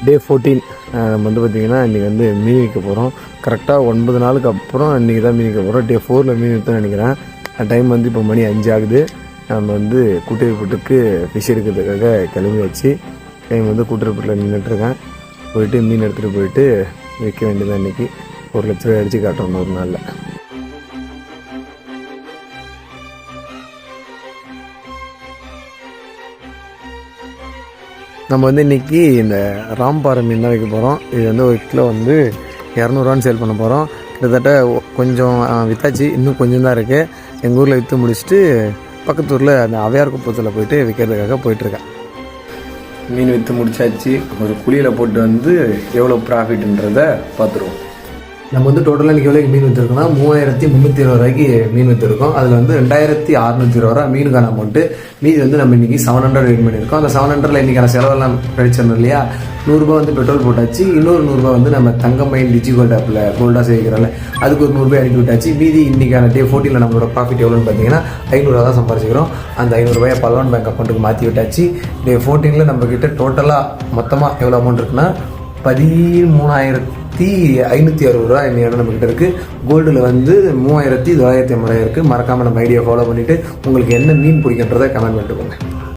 டே 14 நம்ம வந்து பார்த்திங்கன்னா இன்றைக்கி வந்து மீன் விற்க போகிறோம். கரெக்டாக 9 நாளுக்கு அப்புறம் இன்றைக்கி தான் மீன் விற்க போகிறோம். டே 4 மீன் விற்றோன்னு நினைக்கிறேன். டைம் வந்து இப்போ மணி 5 ஆகுது. நம்ம வந்து கூட்டுறவுப்பட்டுக்கு ஃபிஷ் எடுக்கிறதுக்காக கிளம்பியாச்சு. டைம் வந்து கூட்டுறவுப்பட்டில் நின்றுட்டுருக்கேன். போயிட்டு மீன் எடுத்துகிட்டு போயிட்டு விற்க வேண்டியதான். இன்றைக்கி 1 லட்ச ரூபா அடித்து காட்டுறோம் ஒரு நாளில். நம்ம வந்து இன்றைக்கி இந்த ராம்பாறை மீன் தான் வைக்க போகிறோம். இது வந்து 1 கிலோ வந்து 200 சேல் பண்ண போகிறோம். கிட்டத்தட்ட கொஞ்சம் விற்றாச்சு, இன்னும் கொஞ்சம் தான் இருக்குது. எங்கள் ஊரில் விற்று முடிச்சுட்டு பக்கத்து ஊரில் அந்த அவையார் குப்பத்தில் போயிட்டு விற்கிறதுக்காக போயிட்டுருக்கேன். மீன் விற்று முடிச்சாச்சு. ஒரு குழியில் போட்டு வந்து எவ்வளோ ப்ராஃபிட்ன்றதை பார்த்துருவோம். நம்ம வந்து டோட்டலாக இன்றைக்கி எவ்வளோக்கு மீன் விற்றுருக்கோம்னா 3320 ரூபாய்க்கு மீன் விற்றுருக்கோம். அதில் வந்து 2620 ரூபா மீனுக்கான அமௌண்ட்டு. மீதி வந்து நம்ம இன்றைக்கி 700 வெயிட் பண்ணியிருக்கோம். அந்த 700ல் இன்றைக்கான செலவெல்லாம் கழிச்சிடணும் இல்லையா. 100 ரூபா வந்து பெட்ரோல் போட்டாச்சு. இன்னொரு 100 ரூபா வந்து நம்ம தங்கமயில் டிஜி கோல்டு ஆப்பில் கோல்டாக சேவிக்கிறோம்ல, அதுக்கு ஒரு 100 ரூபாய் அனுப்பி விட்டாச்சு. மீதி இன்றைக்கான டே 14 நம்மளோட ப்ராஃபிட் எவ்வளோன்னு பார்த்தீங்கன்னா 500 ரூபா தான் சம்பாதிச்சிக்கிறோம். அந்த 500 ரூபாயை பல்வான் பேங்க் அக்கௌண்ட்டுக்கு மாற்றி விட்டாச்சு. டே 14 நம்மக்கிட்ட டோட்டலாக மொத்தமாக எவ்வளோ அமௌண்ட் இருக்குன்னா 13,560 ரூபா இன்னும் நம்மக்கிட்ட இருக்குது. கோல்டில் வந்து 3,950 இருக்குது. மறக்காமல் நம்ம ஐடியா ஃபாலோ பண்ணிவிட்டு உங்களுக்கு என்ன மீன் பிடிக்கின்றதை கமெண்ட் பண்ணிட்டு போங்க.